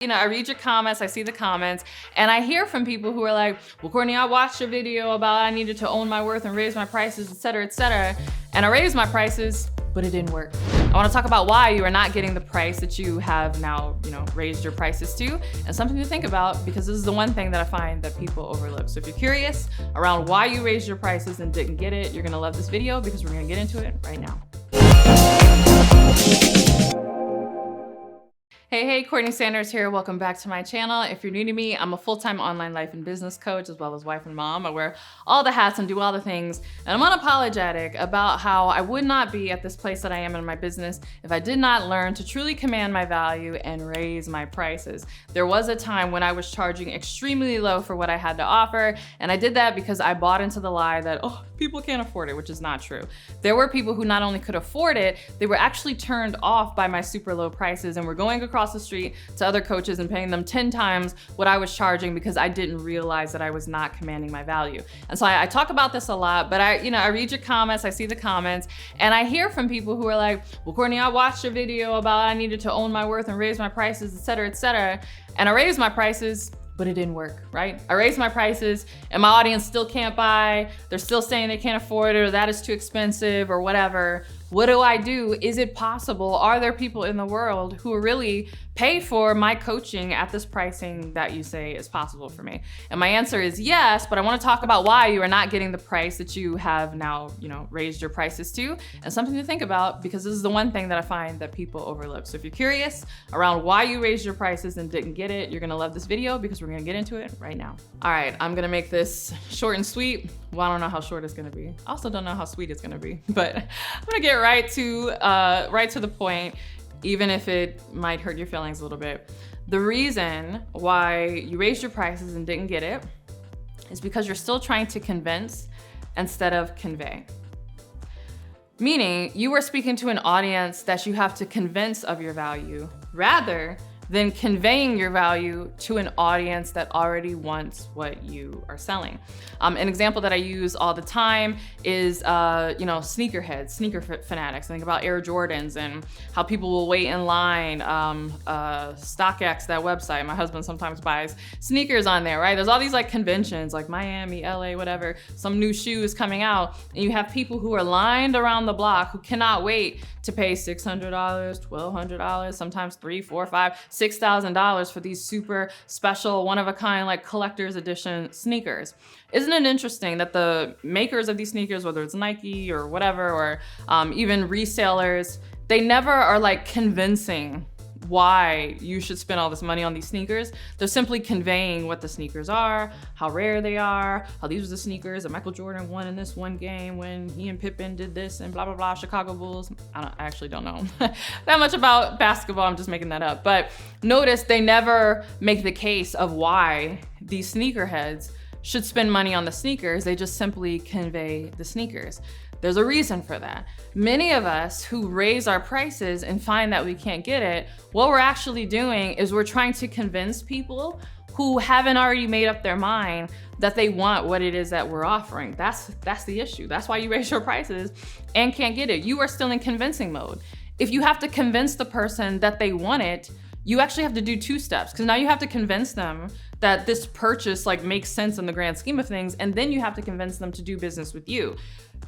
You know, I read your comments, I see the comments, and I hear from people who are like, well, Courtney, I watched your video about I needed to own my worth and raise my prices, et cetera, and I raised my prices, but it didn't work. I wanna talk about why you are not getting the price that you have now, raised your prices to, and something to think about, because this is the one thing that I find that people overlook. So if you're curious around why you raised your prices and didn't get it, you're gonna love this video because we're gonna get into it right now. Hey, CourtneyLSanders here. Welcome back to my channel. If you're new to me, I'm a full-time online life and business coach as well as wife and mom. I wear all the hats and do all the things. And I'm unapologetic about how I would not be at this place that I am in my business if I did not learn to truly command my value and raise my prices. There was a time when I was charging extremely low for what I had to offer. And I did that because I bought into the lie that, oh, people can't afford it, which is not true. There were people who not only could afford it, they were actually turned off by my super low prices and were going across the street to other coaches and paying them 10 times what I was charging because I didn't realize that I was not commanding my value. And so I talk about this a lot, but I read your comments, I see the comments, and I hear from people who are like, well, Courtney, I watched your video about I needed to own my worth and raise my prices, et cetera, and I raised my prices, but it didn't work, right? I raised my prices and my audience still can't buy. They're still saying they can't afford it or that is too expensive or whatever. What do I do? Is it possible? Are there people in the world who really pay for my coaching at this pricing that you say is possible for me? And my answer is yes, but I want to talk about why you are not getting the price that you have now, raised your prices to, and something to think about, because this is the one thing that I find that people overlook. So if you're curious around why you raised your prices and didn't get it, you're gonna love this video because we're gonna get into it right now. All right, I'm gonna make this short and sweet. Well, I don't know how short it's gonna be. I also don't know how sweet it's gonna be, but I'm gonna get right to the point, even if it might hurt your feelings a little bit. The reason why you raised your prices and didn't get it is because you're still trying to convince instead of convey. Meaning, you are speaking to an audience that you have to convince of your value rather than conveying your value to an audience that already wants what you are selling. An example that I use all the time is, sneakerheads, sneaker fanatics. I think about Air Jordans and how people will wait in line. StockX, that website, my husband sometimes buys sneakers on there, right? There's all these conventions like Miami, LA, whatever, some new shoes coming out. And you have people who are lined around the block who cannot wait to pay $600, $1,200, sometimes $3,000, $4,000, $5,000, $6,000 for these super special, one-of-a-kind, collector's edition sneakers. Isn't it interesting that the makers of these sneakers, whether it's Nike or whatever, or even resellers, they never are convincing why you should spend all this money on these sneakers. They're simply conveying what the sneakers are, how rare they are, how these were the sneakers that Michael Jordan won in this one game when he and Pippen did this and blah, blah, blah, Chicago Bulls. I actually don't know that much about basketball, I'm just making that up. But notice they never make the case of why these sneakerheads should spend money on the sneakers. They just simply convey the sneakers. There's a reason for that. Many of us who raise our prices and find that we can't get it, what we're actually doing is we're trying to convince people who haven't already made up their mind that they want what it is that we're offering. That's the issue. That's why you raise your prices and can't get it. You are still in convincing mode. If you have to convince the person that they want it, you actually have to do 2 steps, because now you have to convince them that this purchase makes sense in the grand scheme of things, and then you have to convince them to do business with you.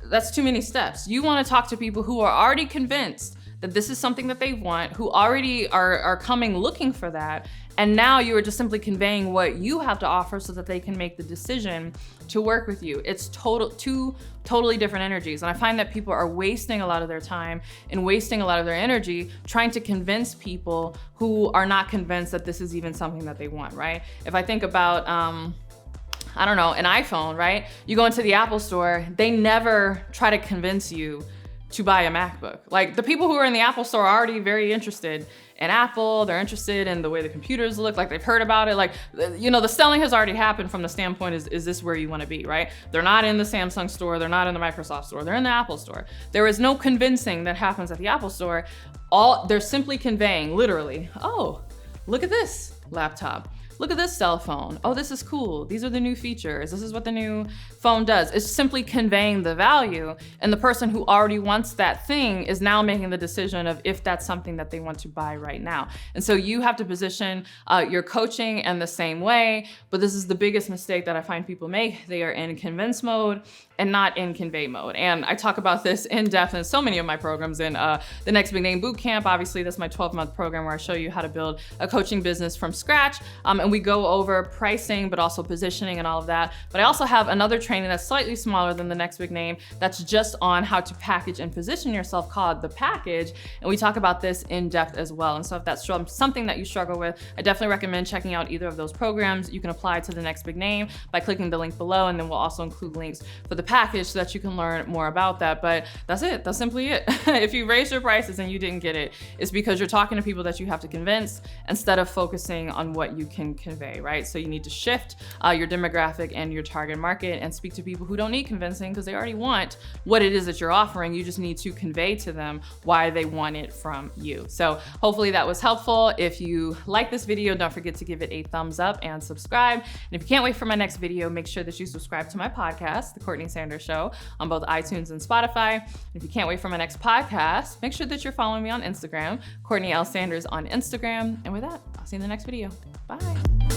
That's too many steps. You want to talk to people who are already convinced that this is something that they want, who already are coming looking for that, and now you are just simply conveying what you have to offer so that they can make the decision to work with you. It's two totally different energies, and I find that people are wasting a lot of their time and wasting a lot of their energy trying to convince people who are not convinced that this is even something that they want, right? If I think about, I don't know, an iPhone, right? You go into the Apple store, they never try to convince you to buy a MacBook. The people who are in the Apple store are already very interested in Apple. They're interested in the way the computers look, they've heard about it. The selling has already happened from the standpoint, is this where you wanna be, right? They're not in the Samsung store, they're not in the Microsoft store, they're in the Apple store. There is no convincing that happens at the Apple store. They're simply conveying, literally, oh, look at this laptop. look at this cell phone. Oh, this is cool. These are the new features. This is what the new phone does. It's simply conveying the value, and the person who already wants that thing is now making the decision of if that's something that they want to buy right now. And so you have to position your coaching in the same way, but this is the biggest mistake that I find people make. They are in convince mode and not in convey mode. And I talk about this in depth in so many of my programs in the Next Big Name Bootcamp. Obviously, that's my 12-month program where I show you how to build a coaching business from scratch. And we go over pricing, but also positioning and all of that. But I also have another training that's slightly smaller than the Next Big Name that's just on how to package and position yourself called The Package. And we talk about this in depth as well. And so if that's something that you struggle with, I definitely recommend checking out either of those programs. You can apply to the Next Big Name by clicking the link below, and then we'll also include links for the package so that you can learn more about that. But that's it. That's simply it. If you raise your prices and you didn't get it, it's because you're talking to people that you have to convince instead of focusing on what you can convey, right? So you need to shift your demographic and your target market and speak to people who don't need convincing because they already want what it is that you're offering. You just need to convey to them why they want it from you. So hopefully that was helpful. If you like this video, don't forget to give it a thumbs up and subscribe. And if you can't wait for my next video, make sure that you subscribe to my podcast, The Courtney Sanders Show, on both iTunes and Spotify. And if you can't wait for my next podcast, make sure that you're following me on Instagram, CourtneyLSanders on Instagram. And with that, I'll see you in the next video. Bye.